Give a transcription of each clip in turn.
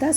10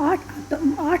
8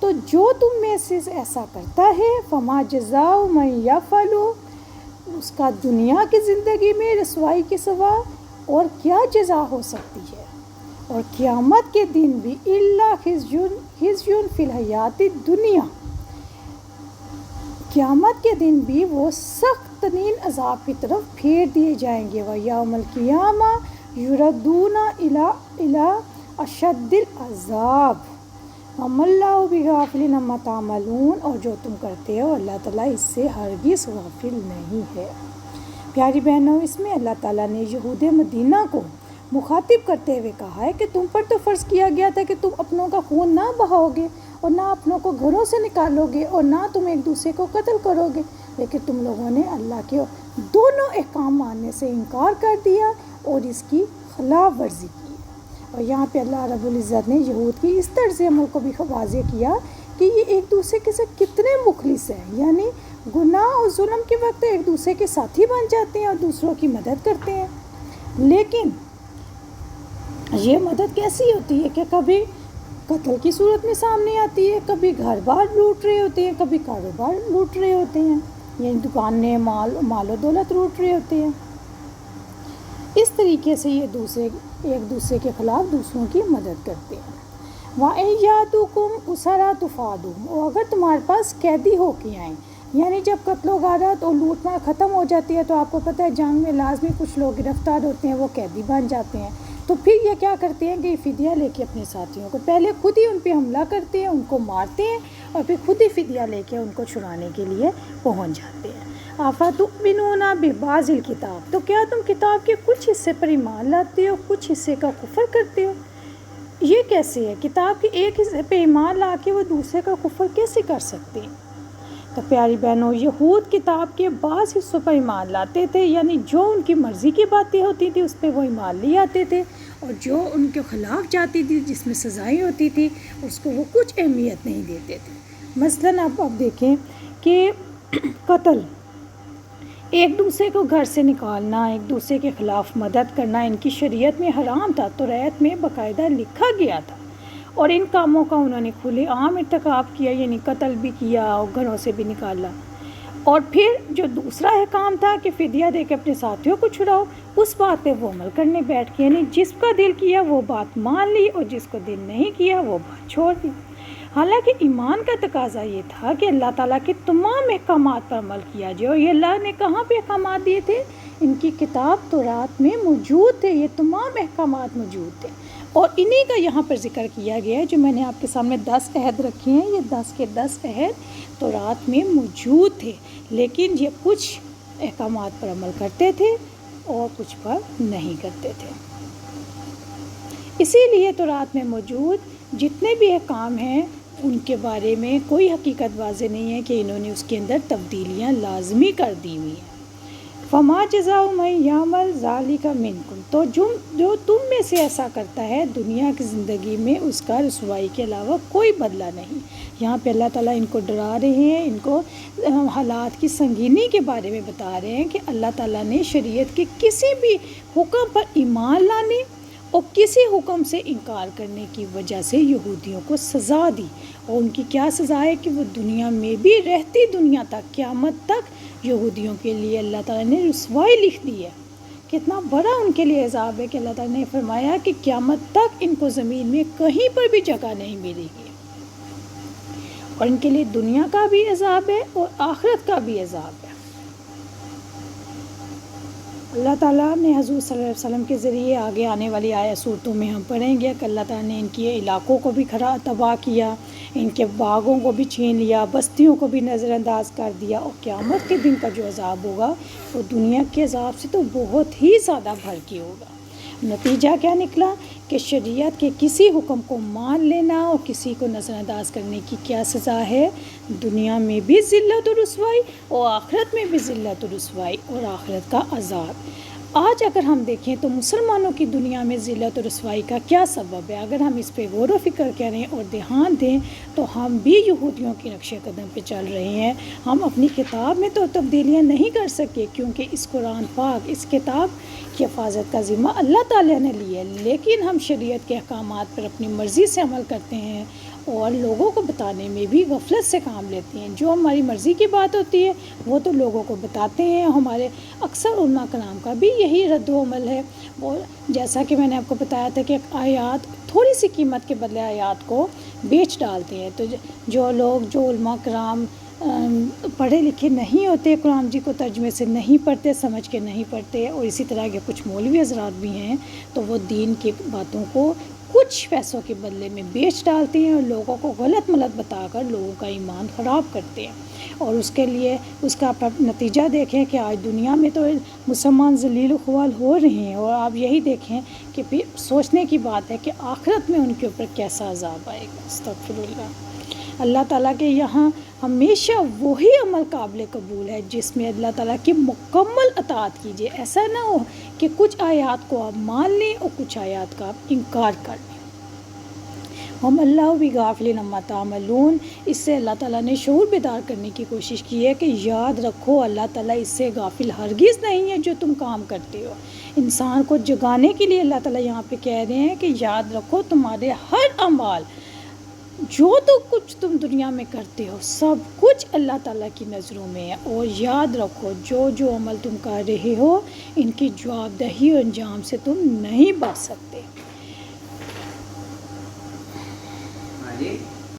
تو جو تم میں سے ایسا کرتا ہے فما جزاء من یفعل، اس کا دنیا کی زندگی میں رسوائی کے سوا اور کیا جزا ہو سکتی ہے، اور قیامت کے دن بھی الا خزی فی الحیات الدنیا، قیامت کے دن بھی وہ سخت ترین عذاب کی طرف پھیر دیے جائیں گے۔ وَيَوْمَ الْقِيَامَةِ يُرَدُّونَ إِلَىٰ أَشَدِّ الْعَذَابِ وَمَا اللَّهُ بِغَافِلٍ عَمَّا تَعْمَلُونَ، اور جو تم کرتے ہو اللہ تعالیٰ اس سے ہرگز غافل نہیں ہے۔ پیاری بہنوں، اس میں اللہ تعالیٰ نے یہود مدینہ کو مخاطب کرتے ہوئے کہا ہے کہ تم پر تو فرض کیا گیا تھا کہ تم اپنوں کا خون نہ بہاؤ گے اور نہ اپنوں کو گھروں سے نکالو گے اور نہ تم ایک دوسرے کو قتل کرو گے، لیکن تم لوگوں نے اللہ کے دونوں احکام ماننے سے انکار کر دیا اور اس کی خلاف ورزی کی۔ اور یہاں پہ اللہ رب العزت نے یہود کی اس طرز عمل کو بھی واضح کیا کہ یہ ایک دوسرے کے ساتھ کتنے مخلص ہیں، یعنی گناہ اور ظلم کے وقت ایک دوسرے کے ساتھی بن جاتے ہیں اور دوسروں کی مدد کرتے ہیں۔ لیکن یہ مدد کیسی ہوتی ہے کہ کبھی قتل کی صورت میں سامنے آتی ہے، کبھی گھر بار لوٹ رہے ہوتے ہیں، کبھی کاروبار لوٹ رہے ہوتے ہیں، یعنی دکانیں مال و دولت لوٹ رہے ہوتے ہیں۔ اس طریقے سے یہ ایک دوسرے کے خلاف دوسروں کی مدد کرتے ہیں۔ وَإِن يَأْتُوكُمْ أُسَارَىٰ تُفَادُوهُمْ، اور اگر تمہارے پاس قیدی ہو کے آئیں، یعنی جب قتل و غارت اور لوٹ مار ختم ہو جاتی ہے تو آپ کو پتہ ہے جنگ میں لازمی کچھ لوگ گرفتار ہوتے ہیں، وہ قیدی بن جاتے ہیں، تو پھر یہ کیا کرتے ہیں کہ یہ فدیہ لے کے اپنے ساتھیوں کو پہلے خود ہی ان پہ حملہ کرتے ہیں، ان کو مارتے ہیں اور پھر خود ہی فدیہ لے کے ان کو چھڑانے کے لیے پہنچ جاتے ہیں۔ أَفَتُؤْمِنُونَ بِبَعْضِ الْكِتَابِ، تو کیا تم کتاب کے کچھ حصے پر ایمان لاتے ہو، کچھ حصے کا کفر کرتے ہو؟ یہ کیسے ہے؟ کتاب کے ایک حصے پہ ایمان لا کے وہ دوسرے کا کفر کیسے کر سکتے ہیں؟ تو پیاری بہنوں، یہود کتاب کے بعض حصوں پر ایمان لاتے تھے، یعنی جو ان کی مرضی کی باتیں ہوتی تھی اس پہ وہ ایمان لے آتے تھے، اور جو ان کے خلاف جاتی تھی جس میں سزائیں ہوتی تھی اس کو وہ کچھ اہمیت نہیں دیتے تھے۔ مثلاً اب دیکھیں کہ قتل، ایک دوسرے کو گھر سے نکالنا، ایک دوسرے کے خلاف مدد کرنا ان کی شریعت میں حرام تھا، توریت میں باقاعدہ لکھا گیا تھا، اور ان کاموں کا انہوں نے کھلے عام ارتکاب کیا، یعنی قتل بھی کیا اور گھروں سے بھی نکالا۔ اور پھر جو دوسرا احکام تھا کہ فدیہ دے کے اپنے ساتھیوں کو چھڑاؤ، اس بات پہ وہ عمل کرنے بیٹھ کے، یعنی جس کا دل کیا وہ بات مان لی اور جس کو دل نہیں کیا وہ بات چھوڑ دی۔ حالانکہ ایمان کا تقاضا یہ تھا کہ اللہ تعالیٰ کے تمام احکامات پر عمل کیا جائے، اور یہ اللہ نے کہاں پہ احکامات دیے تھے؟ ان کی کتاب تورات میں موجود تھے، یہ تمام احکامات موجود تھے، اور انہی کا یہاں پر ذکر کیا گیا ہے۔ جو میں نے آپ کے سامنے 10 عہد رکھے ہیں، یہ 10 کے 10 عہد تورات میں موجود تھے، لیکن یہ کچھ احکامات پر عمل کرتے تھے اور کچھ پر نہیں کرتے تھے۔ اسی لیے تورات میں موجود جتنے بھی احکام ہیں ان کے بارے میں کوئی حقیقت واضح نہیں ہے کہ انہوں نے اس کے اندر تبدیلیاں لازمی کر دی ہوئی ہیں۔ فما جزاء من یعمل ذلک منکم، تو جو تم میں سے ایسا کرتا ہے دنیا کی زندگی میں اس کا رسوائی کے علاوہ کوئی بدلہ نہیں۔ یہاں پہ اللہ تعالیٰ ان کو ڈرا رہے ہیں، ان کو حالات کی سنگینی کے بارے میں بتا رہے ہیں کہ اللہ تعالیٰ نے شریعت کے کسی بھی حکم پر ایمان لانے اور کسی حکم سے انکار کرنے کی وجہ سے یہودیوں کو سزا دی، اور ان کی کیا سزا ہے کہ وہ دنیا میں بھی رہتی دنیا تک قیامت تک یہودیوں کے لیے اللہ تعالیٰ نے رسوائی لکھ دی ہے۔ کتنا بڑا ان کے لیے عذاب ہے کہ اللہ تعالیٰ نے فرمایا کہ قیامت تک ان کو زمین میں کہیں پر بھی جگہ نہیں ملے گی، اور ان کے لیے دنیا کا بھی عذاب ہے اور آخرت کا بھی عذاب ہے۔ اللہ تعالیٰ نے حضور صلی اللہ علیہ وسلم کے ذریعے آگے آنے والی آیت صورتوں میں ہم پڑھیں گے کہ اللہ تعالیٰ نے ان کے علاقوں کو بھی تباہ کیا، ان کے باغوں کو بھی چھین لیا، بستیوں کو بھی نظر انداز کر دیا، اور قیامت کے دن کا جو عذاب ہوگا وہ دنیا کے عذاب سے تو بہت ہی زیادہ بڑھ کے ہوگا۔ نتیجہ کیا نکلا کہ شریعت کے کسی حکم کو مان لینا اور کسی کو نظر انداز کرنے کی کیا سزا ہے؟ دنیا میں بھی ذلت و رسوائی اور آخرت میں بھی ذلت و رسوائی اور آخرت کا عذاب۔ آج اگر ہم دیکھیں تو مسلمانوں کی دنیا میں ذلت و رسوائی کا کیا سبب ہے؟ اگر ہم اس پہ غور و فکر کریں اور دھیان دیں تو ہم بھی یہودیوں کے نقش قدم پہ چل رہے ہیں۔ ہم اپنی کتاب میں تو تبدیلیاں نہیں کر سکے کیونکہ اس قرآن پاک، اس کتاب کی حفاظت کا ذمہ اللہ تعالیٰ نے لیا ہے، لیکن ہم شریعت کے احکامات پر اپنی مرضی سے عمل کرتے ہیں اور لوگوں کو بتانے میں بھی غفلت سے کام لیتے ہیں۔ جو ہماری مرضی کی بات ہوتی ہے وہ تو لوگوں کو بتاتے ہیں۔ ہمارے اکثر علماء کرام کا بھی یہی رد و عمل ہے۔ اور جیسا کہ میں نے آپ کو بتایا تھا کہ آیات تھوڑی سی قیمت کے بدلے آیات کو بیچ ڈالتے ہیں۔ تو جو لوگ، جو علماء کرام پڑھے لکھے نہیں ہوتے، قرآن جی کو ترجمے سے نہیں پڑھتے، سمجھ کے نہیں پڑھتے، اور اسی طرح کے کچھ مولوی حضرات بھی ہیں، تو وہ دین کی باتوں کو کچھ پیسوں کے بدلے میں بیچ ڈالتے ہیں اور لوگوں کو غلط ملت بتا کر لوگوں کا ایمان خراب کرتے ہیں۔ اور اس کے لیے اس کا نتیجہ دیکھیں کہ آج دنیا میں تو مسلمان ذلیل و خوار ہو رہے ہیں، اور آپ یہی دیکھیں کہ پھر سوچنے کی بات ہے کہ آخرت میں ان کے اوپر کیسا عذاب آئے گا۔ استغفر اللہ۔ اللہ تعالیٰ کے یہاں ہمیشہ وہی عمل قابل قبول ہے جس میں اللہ تعالیٰ کی مکمل اطاعت کیجیے۔ ایسا نہ ہو کہ کچھ آیات کو آپ مان لیں اور کچھ آیات کا آپ انکار کر لیں۔ ہم اللہ بغافل عما تعملون، اس سے اللہ تعالیٰ نے شعور بیدار کرنے کی کوشش کی ہے کہ یاد رکھو اللہ تعالیٰ اس سے غافل ہرگز نہیں ہے جو تم کام کرتے ہو۔ انسان کو جگانے کے لیے اللہ تعالیٰ یہاں پہ کہہ رہے ہیں کہ یاد رکھو تمہارے ہر اعمال، جو تو کچھ تم دنیا میں کرتے ہو، سب کچھ اللہ تعالیٰ کی نظروں میں ہے۔ اور یاد رکھو جو عمل تم کر رہے ہو ان کی جواب دہی اور انجام سے تم نہیں بچ سکتے۔